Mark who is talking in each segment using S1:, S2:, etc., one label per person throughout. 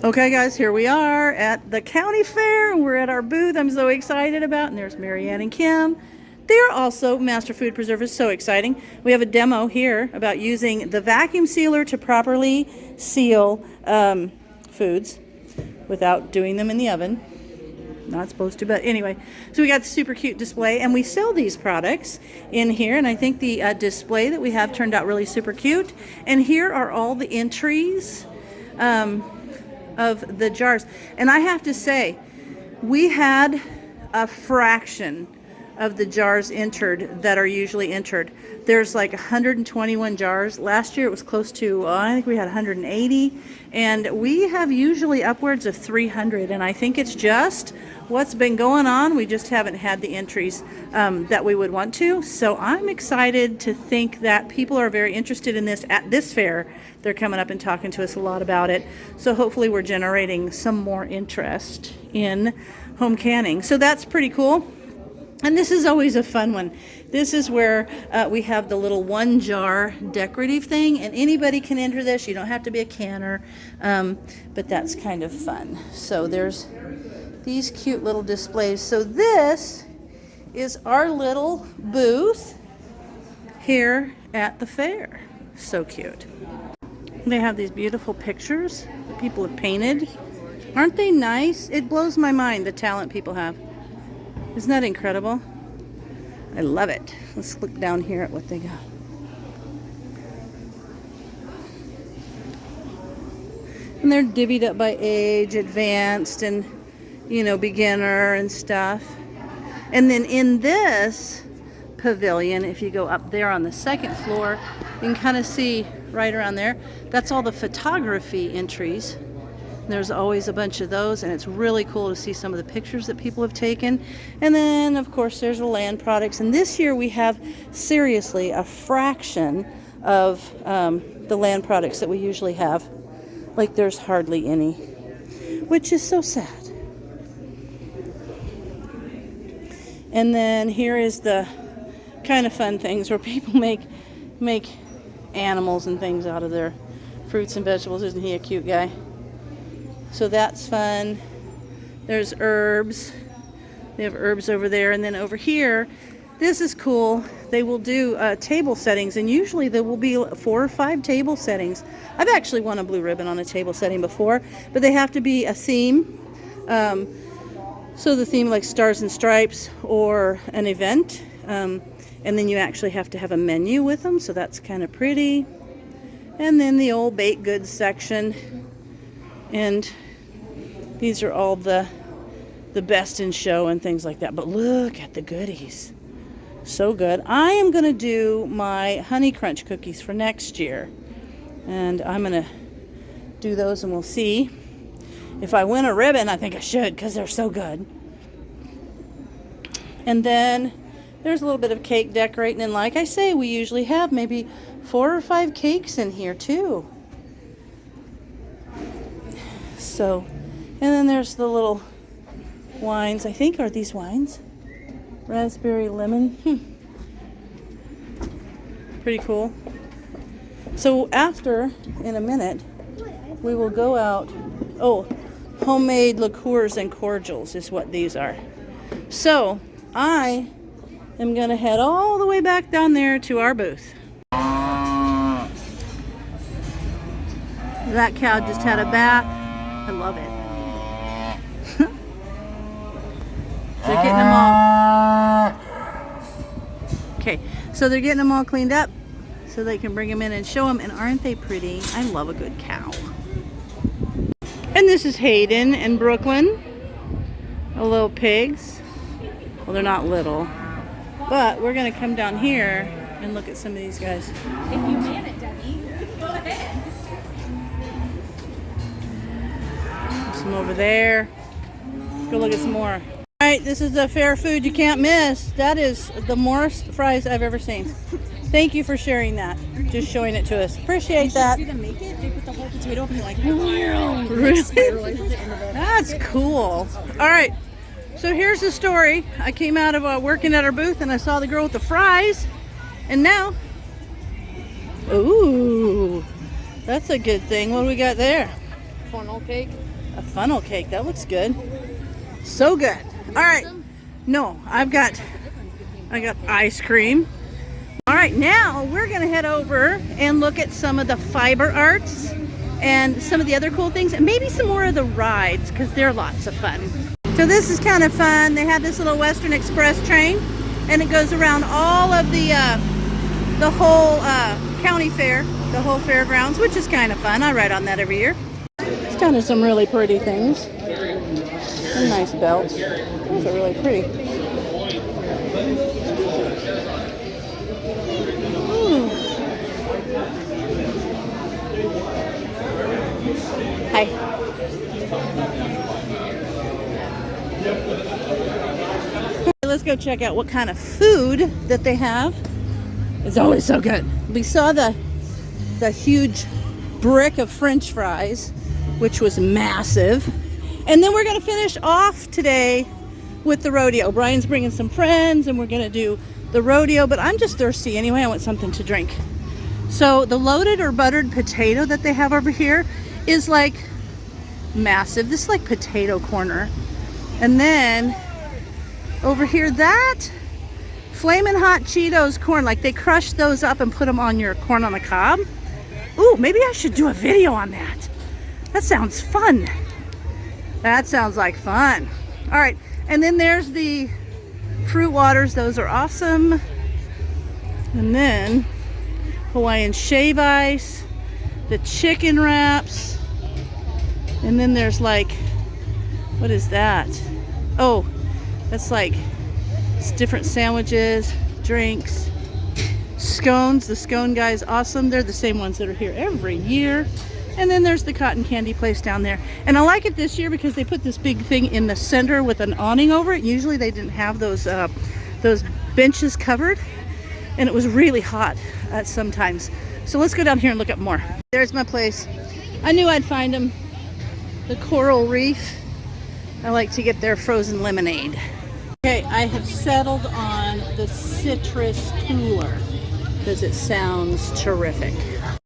S1: Okay guys, here we are at the county fair and we're at our booth I'm so excited about, and there's Marianne and Kim. They are also master food preservers, so exciting. We have a demo here about using the vacuum sealer to properly seal foods without doing them in the oven. Not supposed to, but anyway. So we got the super cute display, and we sell these products in here, and I think the display that we have turned out really super cute. And here are all the entries of the jars. And I have to say, we had a fraction of the jars entered that are usually entered. There's like 121 jars. Last year it was close to, I think we had 180, and we have usually upwards of 300, and I think it's just what's been going on. We just haven't had the entries that we would want to. So I'm excited to think that people are very interested in this at this fair. They're coming up and talking to us a lot about it. So hopefully we're generating some more interest in home canning. So that's pretty cool. And this is always a fun one. This is where we have the little one jar decorative thing, and anybody can enter this. You don't have to be a canner, but that's kind of fun. So there's these cute little displays. So this is our little booth here at the fair. So cute. They have these beautiful pictures that people have painted. Aren't they nice? It blows my mind, the talent people have. Isn't that incredible? I love it. Let's look down here at what they got. And they're divvied up by age, advanced, and, you know, beginner and stuff. And then in this pavilion, if you go up there on the second floor, you can kind of see right around there. That's all the photography entries. There's always a bunch of those, and it's really cool to see some of the pictures that people have taken. And then, of course, there's the land products. And this year we have, seriously, a fraction of the land products that we usually have. Like, there's hardly any, which is so sad. And then here is the kind of fun things where people make animals and things out of their fruits and vegetables. Isn't he a cute guy? So that's fun. There's herbs. They have herbs over there. And then over here, this is cool. They will do table settings, and usually there will be 4 or 5 table settings. I've actually won a blue ribbon on a table setting before, but they have to be a theme. So the theme like Stars and Stripes or an event. And then you actually have to have a menu with them, so that's kind of pretty. And then the old baked goods section. And these are all the best in show and things like that. But look at the goodies. So good. I am going to do my Honey Crunch cookies for next year. And I'm going to do those, and we'll see. If I win a ribbon, I think I should, because they're so good. And then there's a little bit of cake decorating. And like I say, we usually have maybe 4 or 5 cakes in here too. So, and then there's the little wines. I think, are these wines? Raspberry lemon. Pretty cool. So after, in a minute, we will go out. Oh, homemade liqueurs and cordials is what these are. So I am going to head all the way back down there to our booth. That cow just had a bath. I love it. They're getting them all. Okay, so they're getting them all cleaned up so they can bring them in and show them. And aren't they pretty? I love a good cow. And this is Hayden and Brooklyn. The little pigs. Well, they're not little. But we're going to come down here and look at some of these guys.
S2: If you man it, Debbie, go ahead.
S1: Some over there. Let's go look at some more. Alright, this is the fair food you can't miss. That is the most fries I've ever seen. Thank you for sharing that. Just showing it to us. Appreciate that.
S2: You see them make it? They put the whole potato up and you're like,
S1: really? That's cool. Alright, so here's the story. I came out of working at our booth and I saw the girl with the fries. And now, ooh, that's a good thing. What do we got there?
S2: funnel cake.
S1: A funnel cake. That looks good. So good. All right. No, I got ice cream. All right, now we're gonna head over and look at some of the fiber arts and some of the other cool things, and maybe some more of the rides, because they're lots of fun. So this is kind of fun. They have this little Western Express train, and it goes around all of the whole county fair, the whole fairgrounds, which is kind of fun. I ride on that every year. It's kind of some really pretty things. Some nice belts. Those are really pretty. Hi. Let's go check out what kind of food that they have. It's always so good. We saw the huge brick of French fries, which was massive. And then we're going to finish off today with the rodeo. Brian's bringing some friends and we're going to do the rodeo, but I'm just thirsty anyway. I want something to drink. So the loaded or buttered potato that they have over here is like massive. This is like potato corner. And then over here, that Flamin' Hot Cheetos corn, like they crush those up and put them on your corn on the cob. Ooh, maybe I should do a video on that. That sounds fun. That sounds like fun. All right, and then there's the fruit waters. Those are awesome. And then Hawaiian shave ice, the chicken wraps, and then there's like, what is that? Oh, that's like, it's different sandwiches, drinks, scones. The scone guy is awesome. They're the same ones that are here every year. And then there's the cotton candy place down there. And I like it this year because they put this big thing in the center with an awning over it. Usually they didn't have those benches covered. And it was really hot sometimes. So let's go down here and look up more. There's my place. I knew I'd find them. The Coral Reef. I like to get their frozen lemonade. Okay, I have settled on the citrus cooler because it sounds terrific.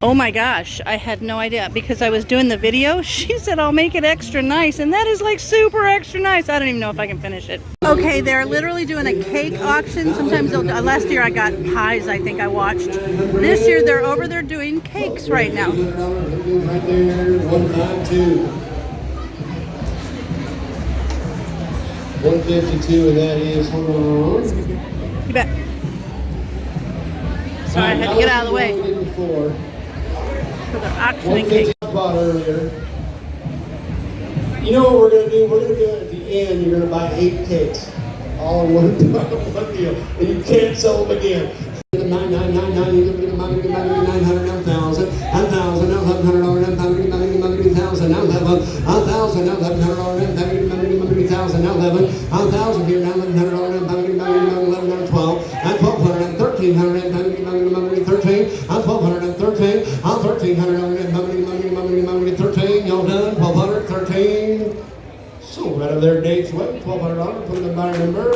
S1: Oh my gosh, I had no idea because I was doing the video. She said I'll make it extra nice, and that is like super extra nice. I don't even know if I can finish it. Okay, they're literally doing a cake auction. Sometimes they'll, last year I got pies, I think I watched. This year they're over there doing cakes right now.
S3: Right there, 152. 152, and that is, hold on.
S1: You bet. Sorry, I had to get out of the way. So they're auctioning cakes.
S3: Bought earlier. You know what we're going to do? We're going to do it at the end. You're going to buy 8 cakes. All in one deal. And you can't sell them again. 999, you can get 900, 1,000, 1,000, 1,100, 1,000, 1,000, 1,000, 1,000 here, now 1,100, 1,100, 12, and 1,200, and 1,300, and 1,13, and 1,213, and 1,300, 13, y'all done? 1,200, 13. So right over there, Dave's way, $1,200, put the buyer number.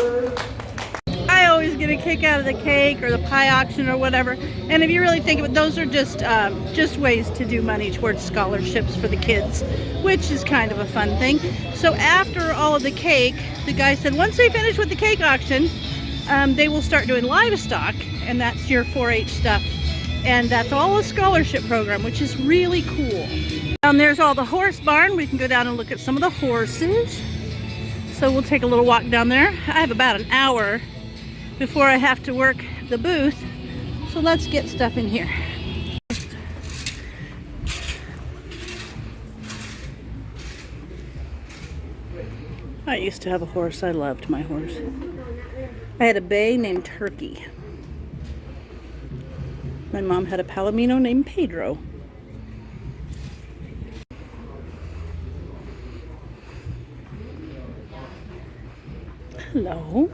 S1: I always get a kick out of the cake or the pie auction or whatever. And if you really think of it, those are just ways to do money towards scholarships for the kids, which is kind of a fun thing. So after all of the cake, the guy said once they finish with the cake auction, they will start doing livestock, and that's your 4-H stuff. And that's all a scholarship program, which is really cool. Down there's all the horse barn. We can go down and look at some of the horses. So we'll take a little walk down there. I have about an hour before I have to work the booth. So let's get stuff in here. I used to have a horse. I loved my horse. I had a bay named Turkey. My mom had a Palomino named Pedro. Hello.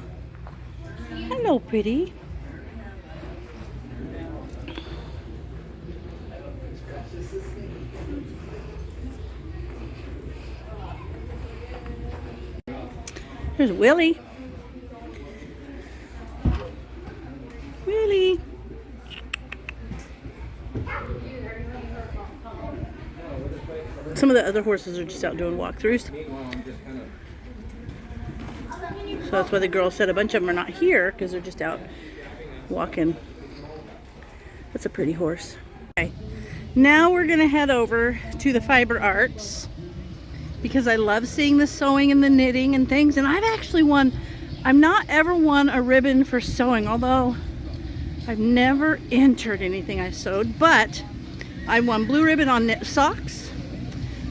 S1: Hello, pretty. Here's Willie. Willie. Some Some of the other horses are just out doing walkthroughs. So that's why the girl said a bunch of them are not here, because they're just out walking. That's a pretty horse. Okay, now we're gonna head over to the fiber arts because I love seeing the sewing and the knitting and things. And I've actually I've not ever won a ribbon for sewing, although I've never entered anything I sewed, but I won blue ribbon on knit socks.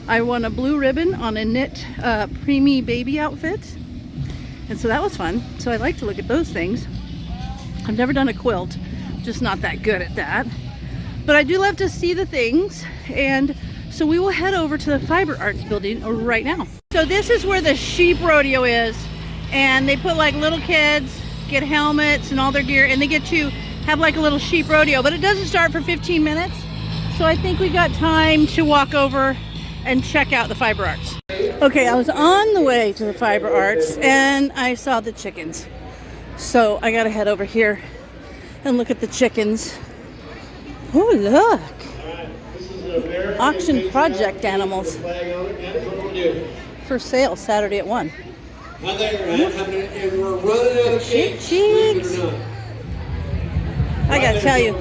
S1: I won a blue ribbon on a knit preemie baby outfit. And so that was fun. So I like to look at those things. I've never done a quilt, just not that good at that. But I do love to see the things. And so we will head over to the Fiber Arts building right now. So this is where the sheep rodeo is. And they put like little kids, get helmets and all their gear, and they get to have like a little sheep rodeo. But it doesn't start for 15 minutes. So I think we got time to walk over and check out the Fiber Arts. Okay, I was on the way to the Fiber Arts and I saw the chickens. So I gotta head over here and look at the chickens. Oh, look. Auction project animals. For sale Saturday at 1.
S3: Hi there, and we're running out of cakes.
S1: Cheeks. I gotta tell you,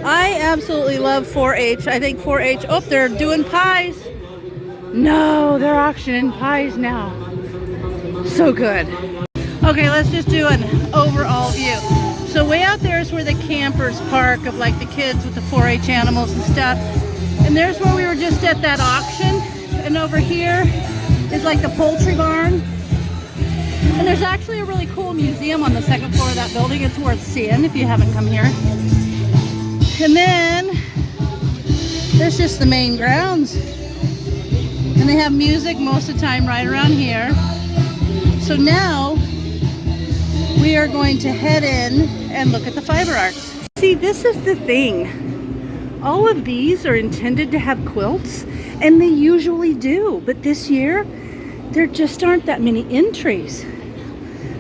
S1: I absolutely love 4-H. I think 4-H, oh, they're doing pies. No, they're auctioning pies now. So good. Okay, let's just do an overall view. So way out there is where the campers park of like the kids with the 4-H animals and stuff. And there's where we were just at that auction. And over here is like the poultry barn. And there's actually a really cool museum on the second floor of that building. It's worth seeing if you haven't come here. And then there's just the main grounds. And they have music most of the time right around here. So now we are going to head in and look at the Fiber Arts. See, this is the thing. All of these are intended to have quilts, and they usually do. But this year, there just aren't that many entries.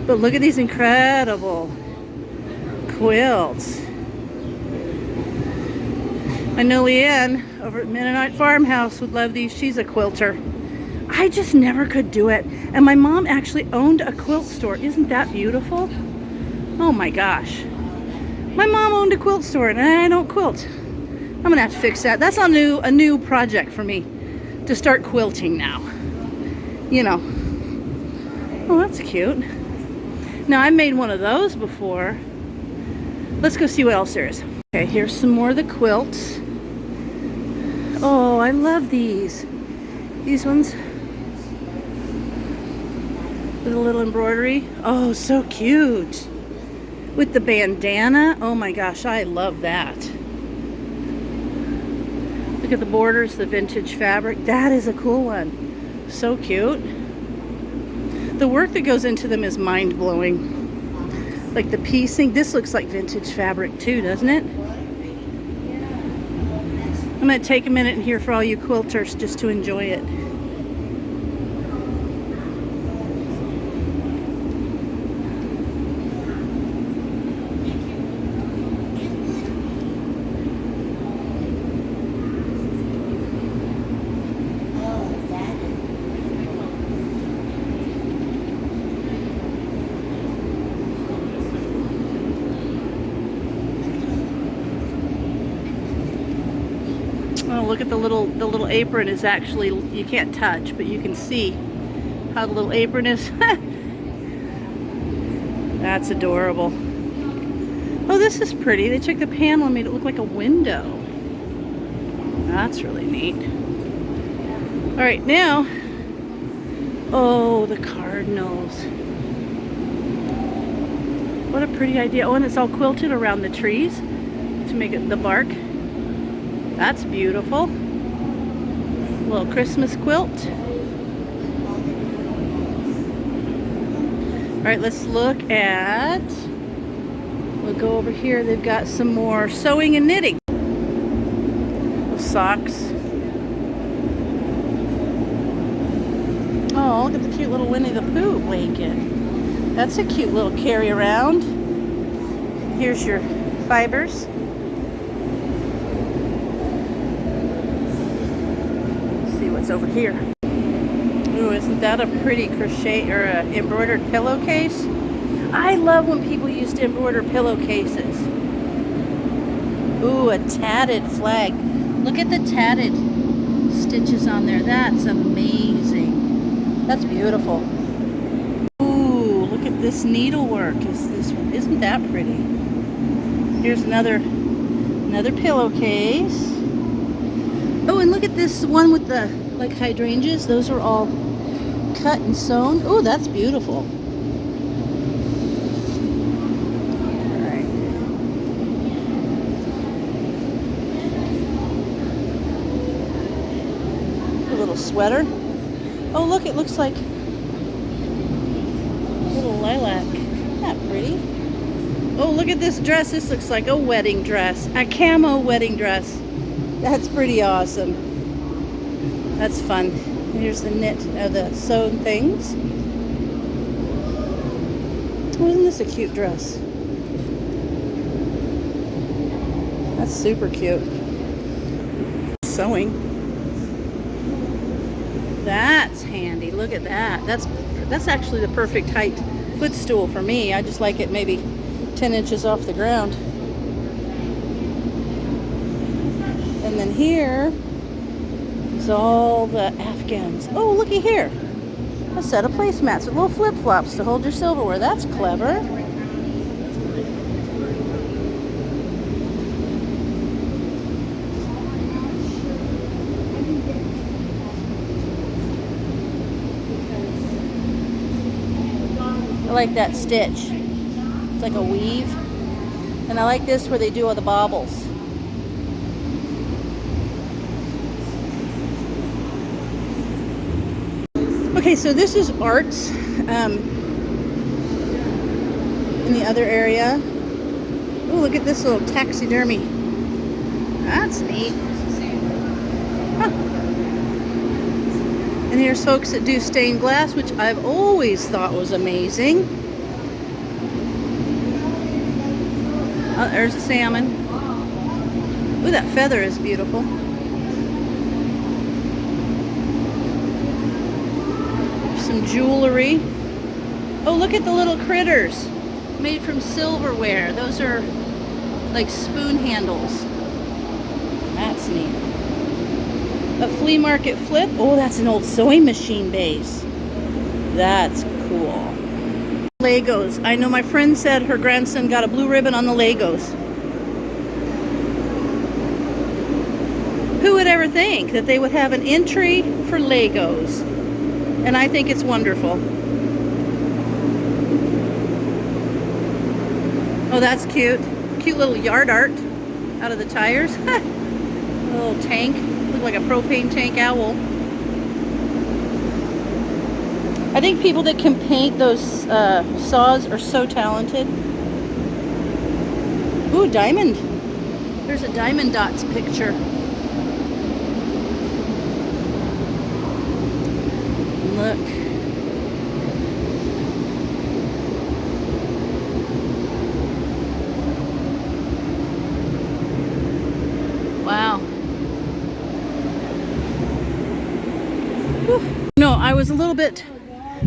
S1: But look at these incredible quilts. I know Leanne over at Mennonite Farmhouse would love these. She's a quilter. I just never could do it. And my mom actually owned a quilt store. Isn't that beautiful? Oh my gosh. My mom owned a quilt store and I don't quilt. I'm gonna have to fix that. That's a new project for me, to start quilting now. You know. Oh, that's cute. Now, I've made one of those before. Let's go see what else there is. Okay, here's some more of the quilts. Oh, I love these. These ones with a little embroidery. Oh, so cute. With the bandana. Oh my gosh, I love that. Look at the borders, the vintage fabric. That is a cool one. So cute. The work that goes into them is mind-blowing. Like the piecing. This looks like vintage fabric too, doesn't it? I'm going to take a minute in here for all you quilters just to enjoy it. Oh, look at the little apron is actually, you can't touch, but you can see how the little apron is. That's adorable. Oh, this is pretty. They took the panel and made it look like a window. That's really neat. All right, now, oh, the cardinals. What a pretty idea. Oh, and it's all quilted around the trees to make it the bark. That's beautiful. Little Christmas quilt. All right, let's look at, we'll go over here. They've got some more sewing and knitting. Socks. Oh, look at the cute little Winnie the Pooh blanket. That's a cute little carry around. Here's your fibers. one's over here. Ooh, isn't that a pretty crochet or a embroidered pillowcase? I love when people used to embroider pillowcases. Ooh, a tatted flag. Look at the tatted stitches on there. That's amazing. That's beautiful. Ooh, look at this needlework. Is this one? Isn't that pretty? Here's another pillowcase. Oh, and look at this one with the like hydrangeas. Those are all cut and sewn. Oh, that's beautiful. All right. A little sweater. Oh, look, it looks like a little lilac. Isn't that pretty? Oh, look at this dress. This looks like a wedding dress. A camo wedding dress. That's pretty awesome. That's fun. Here's the knit of the sewn things. Oh, isn't this a cute dress? That's super cute. Sewing. That's handy. Look at that. That's actually the perfect height footstool for me. I just like it maybe 10 inches off the ground. And then here is all the Afghans. Oh, looky here. A set of placemats with little flip-flops to hold your silverware. That's clever. I like that stitch. It's like a weave. And I like this where they do all the baubles. Okay, so this is arts in the other area. Oh, look at this little taxidermy. That's neat. Huh. And here's folks that do stained glass, which I've always thought was amazing. Oh, there's a salmon. Ooh, that feather is beautiful. Some jewelry. Oh, look at the little critters made from silverware. Those are like spoon handles. That's neat. A flea market flip. Oh, that's an old sewing machine base. That's cool. Legos. I know my friend said her grandson got a blue ribbon on the Legos. Who would ever think that they would have an entry for Legos? And I think it's wonderful. Oh, that's cute. Cute little yard art out of the tires. A little tank. Look like a propane tank owl. I think people that can paint those saws are so talented. Ooh, diamond. There's a Diamond Dots picture. Look. Wow. Whew. No, I was a little bit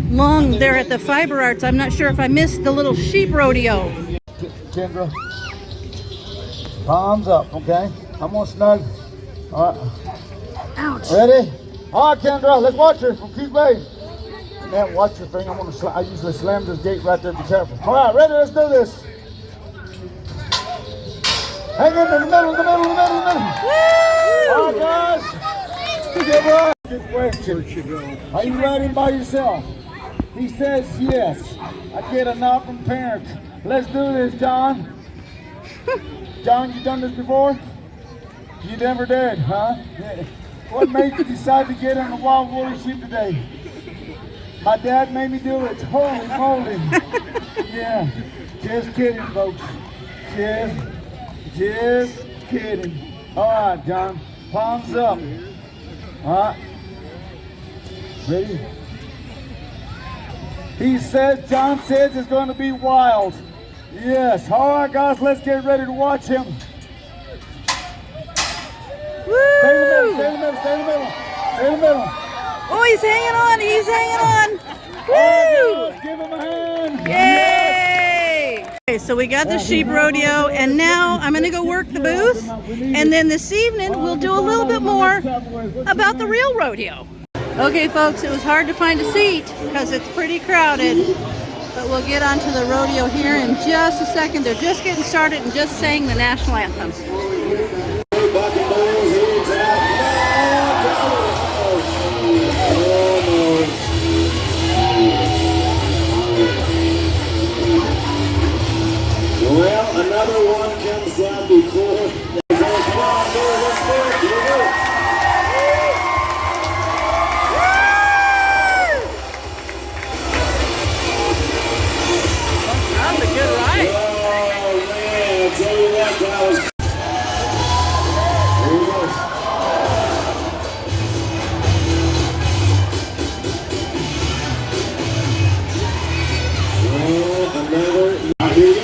S1: long there at the Fiber Arts. I'm not sure if I missed the little sheep rodeo.
S4: Kendra, palms up, okay? I'm gonna snug. All right.
S1: Ouch.
S4: Ready? All right, Kendra, let's watch her from Keith Bay. Man, watch your thing. I usually slam this gate right there. Be careful. All right, ready? Let's do this. Hang in the middle. Woo! All right, guys. Good luck. Good question. Are you riding by yourself? He says yes. I get a nod from parents. Let's do this, John. John, you done this before? You never did, huh? Yeah. What made you decide to get on the wild woolly sheep today? My dad made me do it. Holy moly. Yeah. Just kidding, folks. Just kidding. All right, John. Palms up. All right. Ready? John says it's going to be wild. Yes. All right, guys, let's get ready to watch him.
S1: Woo!
S4: Stay in the middle. In the middle.
S1: Oh, he's hanging on. He's hanging on.
S4: Oh,
S1: Woo!
S4: give him a hand.
S1: Yay! Okay, so we got the sheep rodeo, and now I'm going to go work the booth, and then this evening we'll do a little bit more about the real rodeo. Okay, folks, it was hard to find a seat because it's pretty crowded, but we'll get onto the rodeo here in just a second. They're just getting started and just saying the national anthem.
S3: Well, another one comes down before. Come on, go, let's do it. Here we go.
S1: That was a good ride.
S3: Oh, man, I'll tell you what, that was. Here we go. Oh, another. Here we go.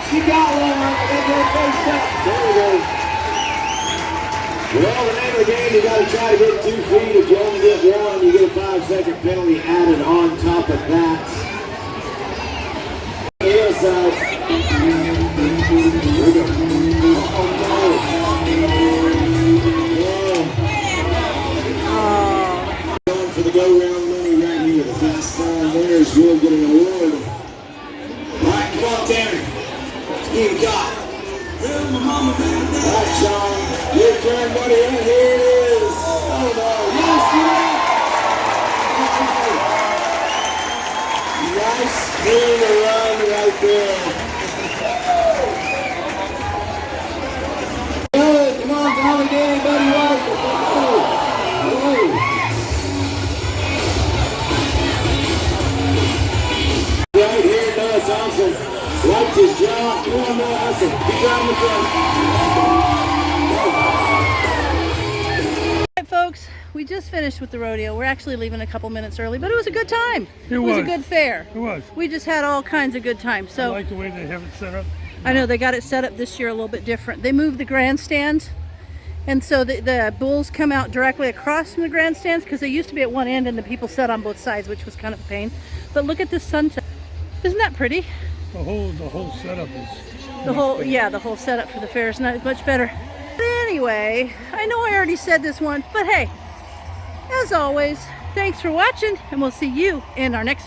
S3: She got one. There we go. Well, the name of the game, you got to try to get 2 feet. If you only get one, you get a 5-second penalty added on top of that. Here we go. Oh, no. Going for the go-round money right here. The fast time winners will get an award. All right, come on, Tanner. King God. Alright, Sean. Your turn, buddy. Right here it is. Oh, no. Yes, nice clean run right there. Good. Come on, Tommy, Danny, buddy. Right here, Noah Thompson. Liked his job. Come on, Noah Hustle. Keep driving the front.
S1: All right, folks, we just finished with the rodeo. We're actually leaving a couple minutes early, but it was a good time. It was a good fair.
S5: It was.
S1: We just had all kinds of good times. So
S5: I like the way they have it set up.
S1: I know they got it set up this year a little bit different. They moved the grandstands, and so the bulls come out directly across from the grandstands because they used to be at one end and the people sat on both sides, which was kind of a pain. But look at this sunset. Isn't that pretty?
S5: The whole setup is
S1: The whole setup for the fair is not much better. But anyway, I know I already said this once, but hey, as always, thanks for watching, and we'll see you in our next video.